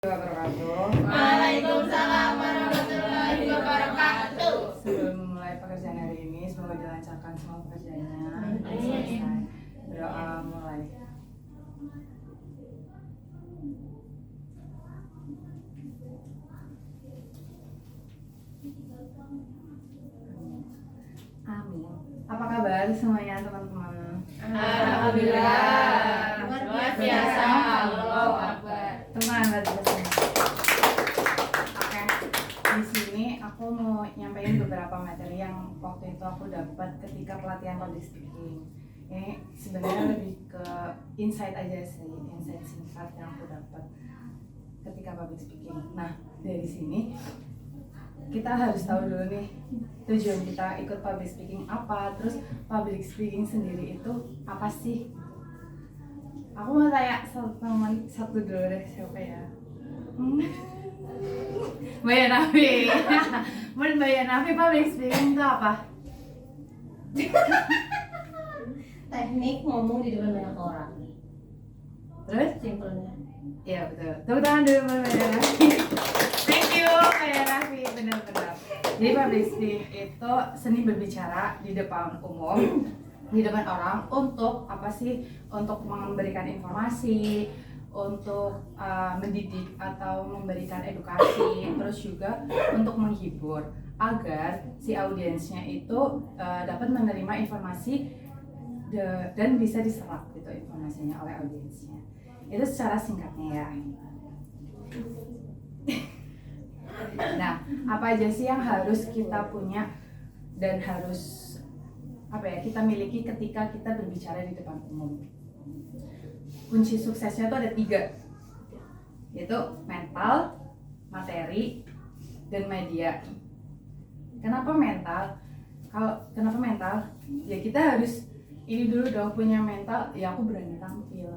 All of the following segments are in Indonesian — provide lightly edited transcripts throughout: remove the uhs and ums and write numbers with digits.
Wabarakatuh. Waalaikumsalam warahmatullahi wabarakatuh. Sebelum memulai pekerjaan hari ini, semoga dilancarkan semua pekerjaannya dan selesai. Berdoa mulai. Amin. Apa kabar semuanya teman-teman? Alhamdulillah. Luar biasa. Allahu Akbar. Semangat bersama. Oke, di sini aku mau nyampein beberapa materi yang waktu itu aku dapat ketika pelatihan public speaking. Ini sebenarnya lebih ke insight aja sih, insight singkat yang aku dapat ketika public speaking. Nah, dari sini kita harus tahu dulu nih tujuan kita ikut public speaking apa, terus public speaking sendiri itu apa sih? Aku mau tanya teman satu dulu deh, siapa ya? Mbak Yanafi. Menurut Mbak Yanafi public speaking itu apa? Teknik ngomong di depan banyak orang. Terus? Simpelnya. Iya betul. Tepuk tangan dulu Mbak Yanafi. Thank you Mbak Yanafi, benar-benar. Jadi public speaking itu seni berbicara di depan umum, di depan orang untuk apa sih? Untuk memberikan informasi, untuk mendidik atau memberikan edukasi, terus juga untuk menghibur agar si audiensnya itu dapat menerima informasi dan bisa diserap gitu informasinya oleh audiensnya. Itu secara singkatnya ya. Nah, apa aja sih yang harus kita punya dan harus apa ya kita miliki ketika kita berbicara di depan umum? Kunci suksesnya itu ada 3, yaitu mental, materi, dan media. Kenapa mental? Kenapa mental? Ya kita harus ini dulu dong, punya mental. Ya aku berani tampil.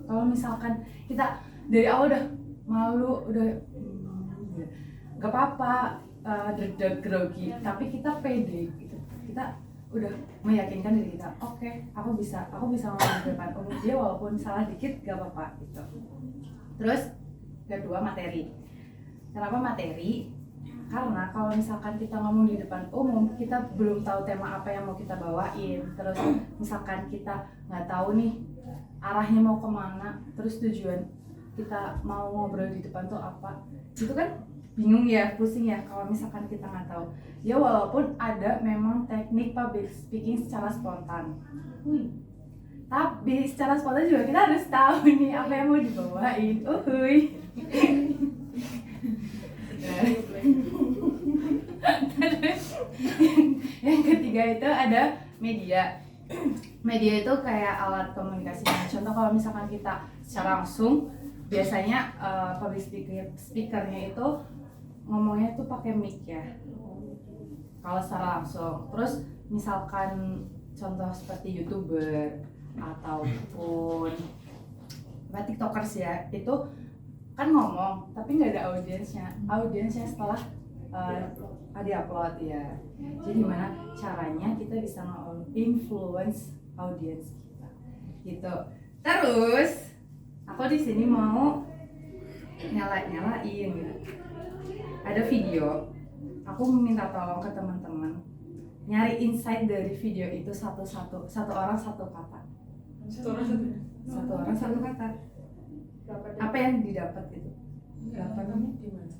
Kalau misalkan kita dari awal udah malu, udah gak apa-apa, deg-deg grogi, tapi kita pede gitu. Kita udah meyakinkan diri kita, oke, aku bisa ngomong di depan umum dia walaupun salah dikit gak apa-apa gitu. Terus kedua, materi. Kenapa materi? Karena kalau misalkan kita ngomong di depan umum, kita belum tahu tema apa yang mau kita bawain. Terus misalkan kita nggak tahu nih arahnya mau kemana, terus tujuan kita mau ngobrol di depan tuh apa, itu kan bingung ya, pusing ya kalau misalkan kita nggak tahu. Ya walaupun ada memang teknik public speaking secara spontan, tapi secara spontan juga kita harus tahu nih apa yang mau dibawain. Yang ketiga itu ada media. Media itu kayak alat komunikasinya. Contoh kalau misalkan kita secara langsung, biasanya public speakernya itu ngomongnya tuh pakai mic ya. Kalau secara langsung. Terus misalkan contoh seperti YouTuber ataupun TikTokers ya, itu kan ngomong tapi nggak ada audiensnya setelah di-upload ya. Jadi gimana caranya kita bisa nge-influence audiens kita gitu. Terus aku di sini mau nyalain gitu. Ada video, aku minta tolong ke teman-teman nyari insight dari video itu satu orang satu kata. Satu orang satu kata. Apa yang didapat itu?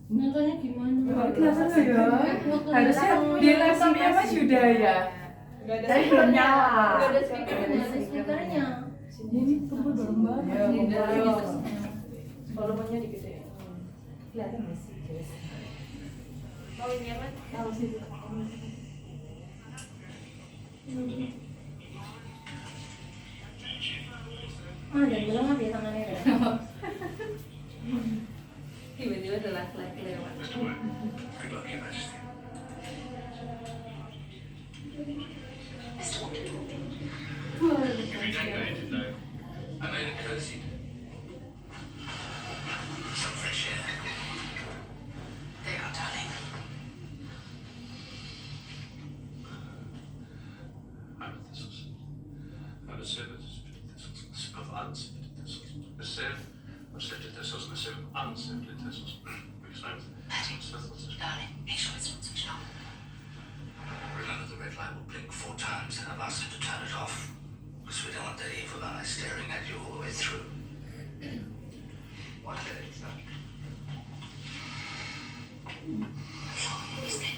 Nontonnya gimana? Kelihatan nggak ya? Harusnya di laptopnya Mas Yuda ya. Tapi belum nyala. Gak ada speakernya. Ini tunggu bareng-bareng. Volumenya digedein. Kelihatan nggak sih? Mau ini apa? Tahu sih. Dan bilang apa ya tangannya ya? Tiba-tiba ada laki-laki lewat. I made a courtesy. Some fresh air. There you are, darling. I'm a thistles. I'm a sieve of thistles, a sieve of unsifted thistles. A sieve of sifted thistles and a sieve of unsifted thistles. thistles. Explains. Darling, make sure it's not switched on. Remember, the red light will blink 4 times, and I've asked him to turn it off. Because we don't want that evil eye staring at you all the way through. One day, it's not. Is that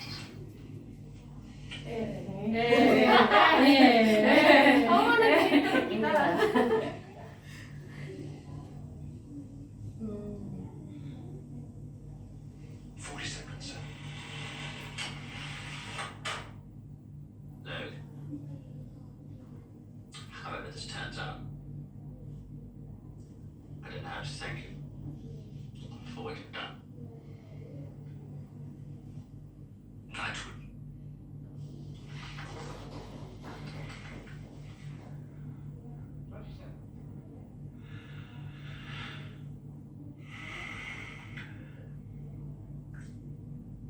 Oh, nanti kita lah. 40 seconds, sir. No. However this turns out, I don't know how to thank you for what you've done. Knighthood.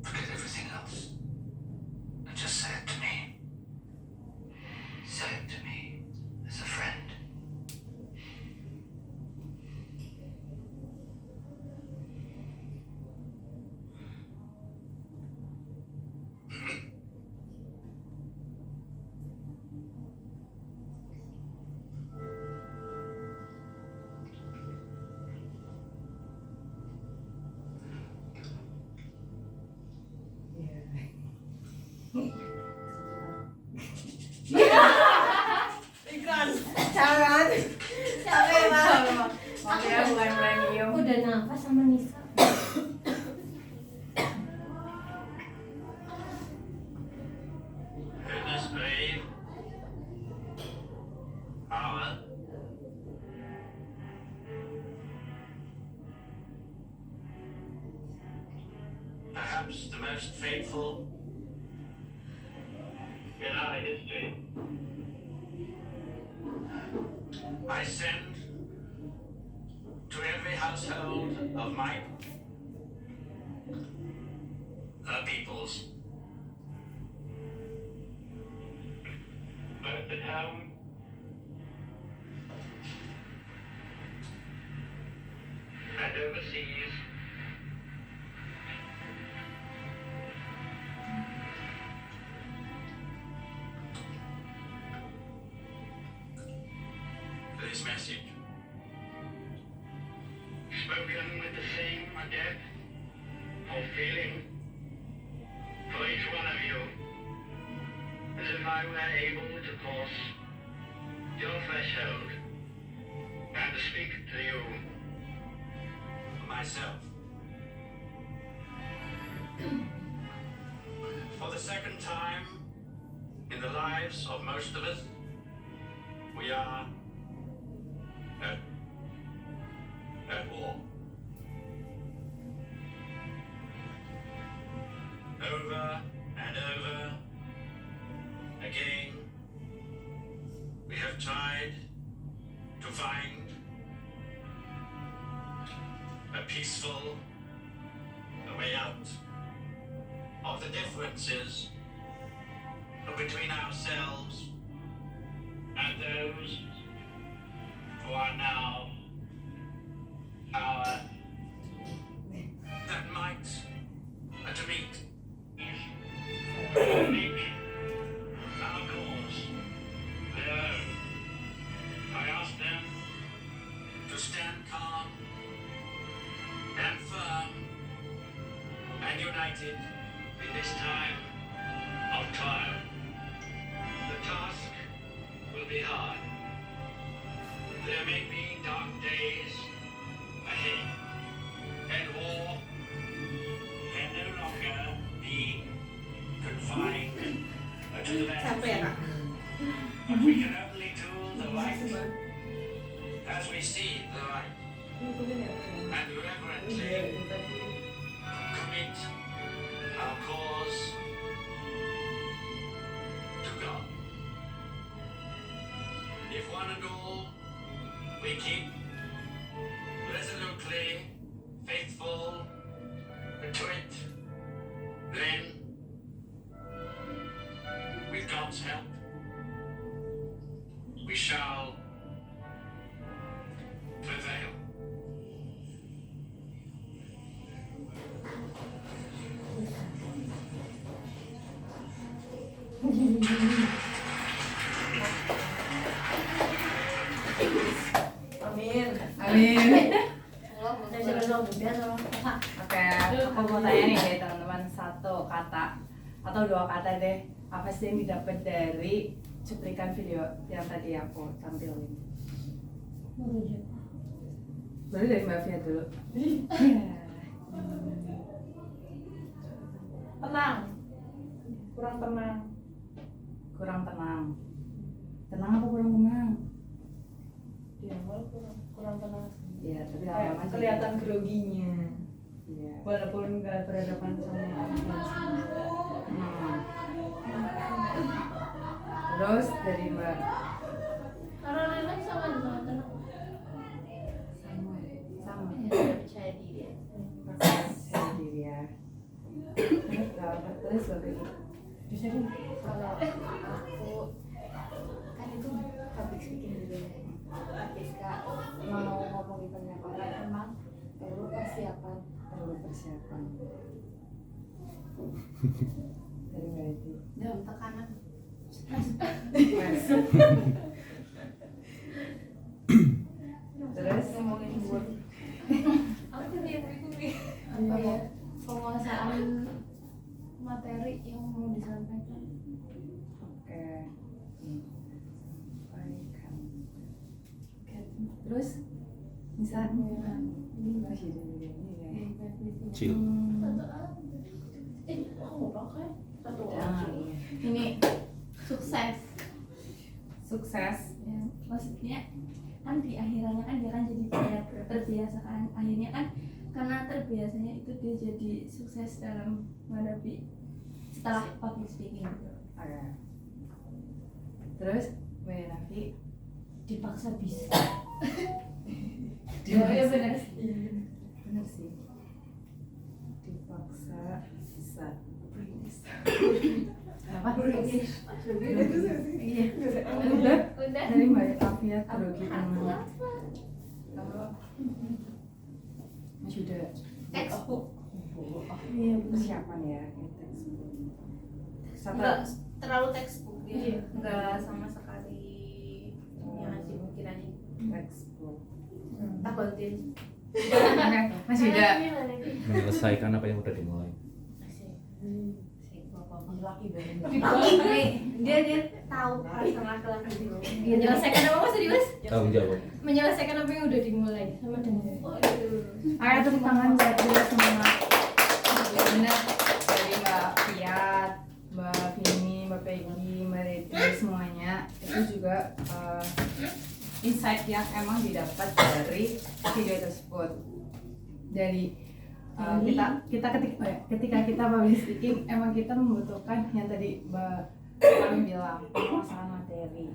Forget everything else. And just say it to me. Say it to me as a friend. Jangan. Capek banget. Maaf ya, bukan premium. Aku udah nafas sama Nisa. Goodness, babe. Power. Perhaps the most faithful in our history. I send to every household of my the peoples, both at home and overseas, this message, spoken with the same depth of feeling for each one of you, as if I were able to cross your threshold and to speak to you myself. For the second time in the lives of most of us, we are at war. Over and over again, we have tried to find a peaceful way out of the differences between ourselves and those who are now our that might to meet make our cause their own. I ask them to stand calm and firm and united in this time of trial. The task will be hard. There may be dark days ahead, and war can no longer be confined to the Capek ya, Kak? but we can only do the right as we see the right, and reverently commit our cause to God. If one and all we keep resolutely faithful to it, then, with God's help, we shall prevail. Amin. Amin. Saya sudah tahu biar sama kakak. Oke, aku mau tanya nih deh teman-teman, satu kata atau dua kata deh, apa sih yang didapat dari cuplikan video yang tadi aku tampilin? Merujuk. Boleh dari Mbak Fia dulu. Tenang. Kurang tenang. Kurang tenang. Tenang apa kurang tenang? Di awal kurang tenang. Iya, tapi Kayak lama-lama sih. kelihatan groginya. Iya. Walaupun nggak berhadapan sama audiens. Hmm. Terus dari Mbak Kalau relax sama juga tenang. sama Percaya diri. percaya diri ya. Terus lebih Bisa kan? Kalau aku kan itu public speaking juga ya. Ketika mau ngomong di banyak orang emang perlu persiapan. perlu persiapan. Dari Mbak Eti. Dalam tekanan. Terus Ngomongin buat Apa ya? Apa ya? Penguasaan materi yang mau disampaikan. oke. Sampaikan. Oke. Terus misalnya ini masih ada ini ya. Chill. Aku pakai satu Ah, iya. ini sukses. Sukses. Ya, maksudnya kan di akhirannya kan dia kan jadi terbiasa kan, akhirnya kan karena terbiasanya itu dia jadi sukses dalam menghadapi setelah public speaking gitu. Oke. Terus Mbak Nafi Dipaksa bisa. Oh, iya benar. bener sih, dipaksa bisa. Apa? Iya. Udah Udah. dari Mbak Afia grogi Aku teman. apa? Kalau Mas Yuda Textbook. iya persiapan ya kayak textbook. Enggak Satu terlalu textbook dia. Iya. Enggak sama sekali yang ngasih pikirannya. textbook. Tak bantuin. Oke, Mas Yuda. Menyelesaikan apa yang udah dimulai. Laki banget. Dia tahu perasaan laki-laki itu. Menyelesaikan apa mas tadi mas? Tanggung jawab. Menyelesaikan apa yang udah dimulai sama dengan. Oh itu. Ayo tepuk tangan buat dia semua. Ya benar, dari Mbak Fiat, Mbak Vini, Mbak Peggy, Mbak Reti semuanya itu juga insight yang emang didapat dari video tersebut. Dari ketika kita public speaking emang kita membutuhkan yang tadi Mbak kami bilang penguasaan materi.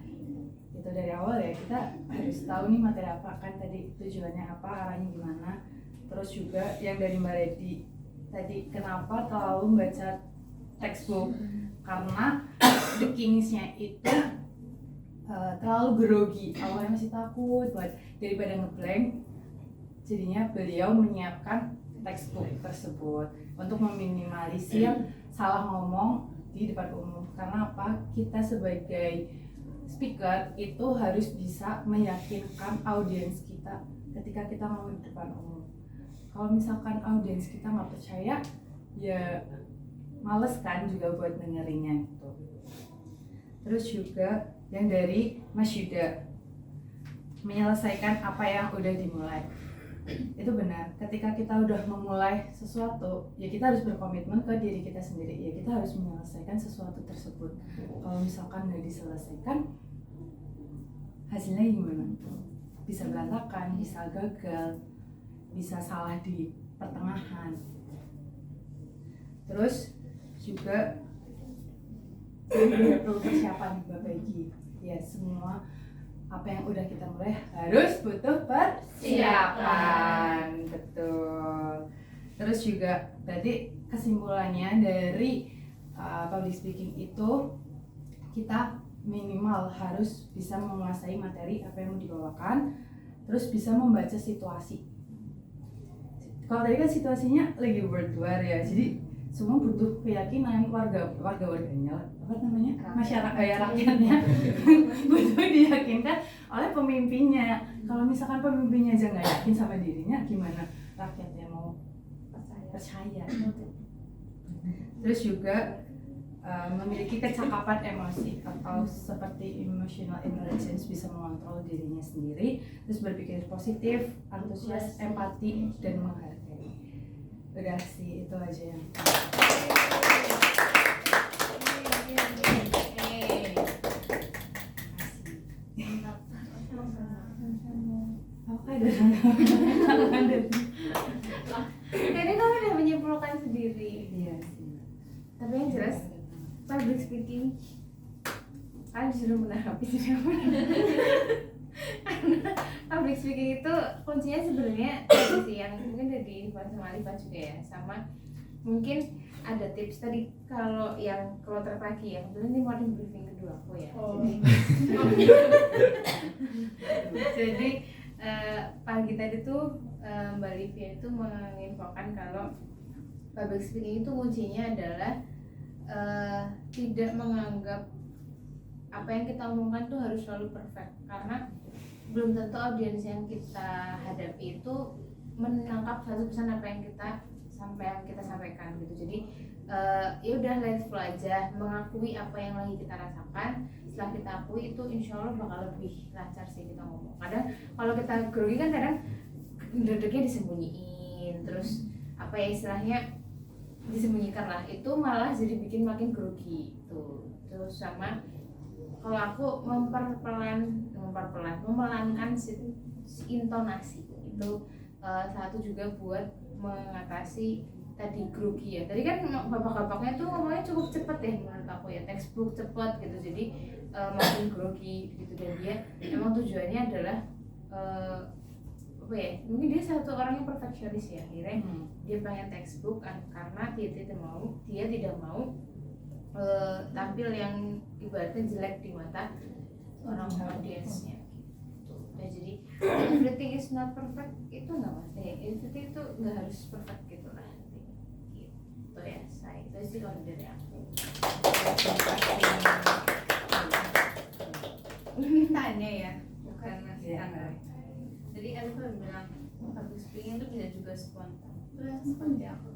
Itu dari awal ya kita harus tahu nih materi apa kan tadi tujuannya apa, arahnya gimana. Terus juga yang dari Mbak Reti tadi kenapa terlalu membaca textbook, karena the Kings-nya itu terlalu grogi, awalnya masih takut buat daripada ngeblank, jadinya beliau menyiapkan textbook tersebut untuk meminimalisir salah ngomong di depan umum. Karena apa? Kita sebagai speaker itu harus bisa meyakinkan audiens kita ketika kita ngomong di depan umum. Kalau misalkan audiens kita nggak percaya, ya males kan juga buat dengerinnya gitu. Terus juga yang dari Mas Yuda, menyelesaikan apa yang udah dimulai. Itu benar, ketika kita udah memulai sesuatu ya kita harus berkomitmen ke diri kita sendiri, ya kita harus menyelesaikan sesuatu tersebut. Kalau misalkan nggak diselesaikan, hasilnya gimana? Bisa berantakan, bisa gagal, bisa salah di pertengahan. Terus juga perlu persiapan Mbak Peggy, ya semua apa yang udah kita mulai harus butuh persiapan, betul. Terus juga tadi kesimpulannya dari public speaking itu kita minimal harus bisa menguasai materi apa yang mau dibawakan, terus bisa membaca situasi. Kalau tadi kan situasinya lagi word war ya, jadi semua butuh keyakinan warganya apa namanya rakyatnya butuh diyakinkan oleh pemimpinnya. Kalau misalkan pemimpinnya aja nggak yakin sama dirinya, gimana rakyatnya mau percaya? Terus juga memiliki kecakapan emosi atau seperti emotional intelligence, bisa mengontrol dirinya sendiri, terus berpikir positif, antusias, empati, dan menghargai. Udah sih, itu aja yang Kayaknya kamu udah menyimpulkan sendiri. iya sih. Tapi yang jelas public speaking kan disuruh menanggapi karena public speaking itu kuncinya sebenarnya itu sih yang mungkin udah dibahas sama Alifa juga ya, sama mungkin ada tips tadi kalau yang kloter pagi ya, kebetulan ini morning briefing kedua aku ya. Jadi pagi tadi tuh Mbak Livia itu menginfokan kalau public speaking itu kuncinya adalah tidak menganggap apa yang kita omongkan tuh harus selalu perfect, karena belum tentu audiens yang kita hadapi itu menangkap 100% apa yang kita sampaikan gitu. Jadi ya udah let flow aja, mengakui apa yang lagi kita rasakan. Setelah kita akui itu insya Allah bakal lebih lancar sih kita ngomong. Kadang kalau kita grogi kan kadang dedeknya disembunyiin, terus apa ya istilahnya disembunyikan lah, itu malah jadi bikin makin grogi tuh. Terus sama kalau aku memelankan intonasi itu satu juga buat mengatasi tadi grogi ya. Tadi kan bapak-bapaknya tuh ngomongnya cukup cepet ya menurut aku ya, textbook cepet gitu, jadi makin grogi gitu. Dan dia emang tujuannya adalah apa ya, mungkin dia satu orang yang perfeksionis ya, akhirnya dia pengen textbook karena dia tidak mau tampil yang ibaratnya jelek di mata orang audiensnya gitu. Nah, jadi everything is not perfect itu nggak maksudnya, everything itu nggak harus perfect gitu lah gitu ya. Saya itu sih kalau dari aku. Tanya ya, bukan masih tanya. Jadi Alifa bilang public speaking itu bisa juga spontan. Itu yang seperti apa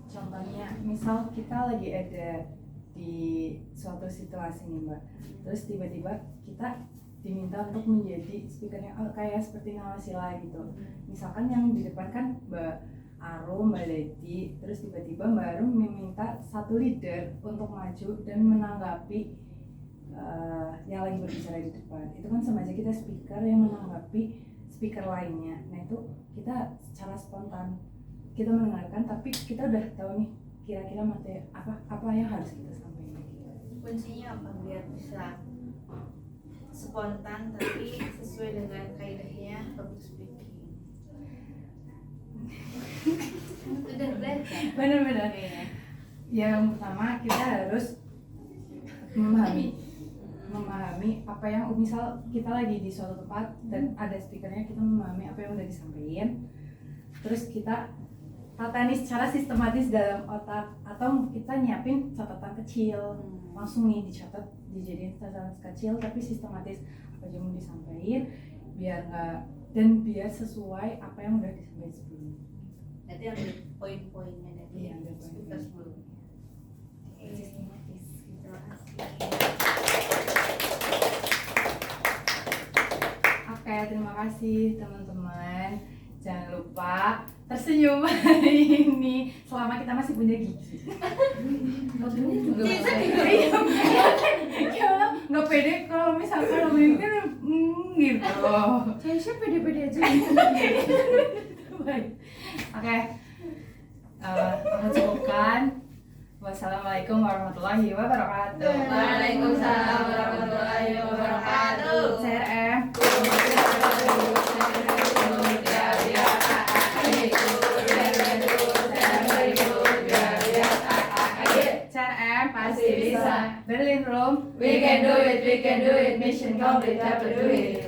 Contohnya, misal kita lagi ada di suatu situasi nih Mbak, terus tiba-tiba kita diminta untuk menjadi speakernya kayak seperti Nawasila gitu. Misalkan yang di depan kan Mbak Arum, Mbak Leti, terus tiba-tiba Mbak Arum meminta satu leader untuk maju dan menanggapi yang lagi berbicara di depan. Itu kan sama aja kita speaker yang menanggapi speaker lainnya. Nah itu kita secara spontan kita mendengarkan, tapi kita udah tahu nih kira-kira materi apa yang harus kita sampaikan. kuncinya apa biar bisa spontan tapi sesuai dengan kaidahnya public speaking? Udah belajar. Benar-benar ya. Yang pertama kita harus memahami apa yang misal kita lagi di suatu tempat dan ada speakernya, kita memahami apa yang udah disampaikan, terus kita tatani secara sistematis dalam otak, atau kita nyiapin catatan kecil langsung nih dicatat, dijadiin catatan kecil tapi sistematis apa aja mau disampaikan biar nggak, dan biar sesuai apa yang udah disampaikan sebelumnya. Nanti ambil poin-poinnya dari Iya, ambil speaker poin-poin. sebelumnya. Sistematis. Terima kasih. Oke, terima kasih teman-teman. Jangan lupa tersenyum hari ini selama kita masih punya gigi. Mobilnya juga Iya, nggak pede kalau misalkan mungkin gitu. Saya pede-pede aja. Baik. Oke, aku cukupkan. Wassalamualaikum warahmatullahi wabarakatuh. Waalaikumsalam warahmatullahi wabarakatuh. CRM. CRM pasti bisa. Berlin Room. We can do it. Mission complete, have to do it.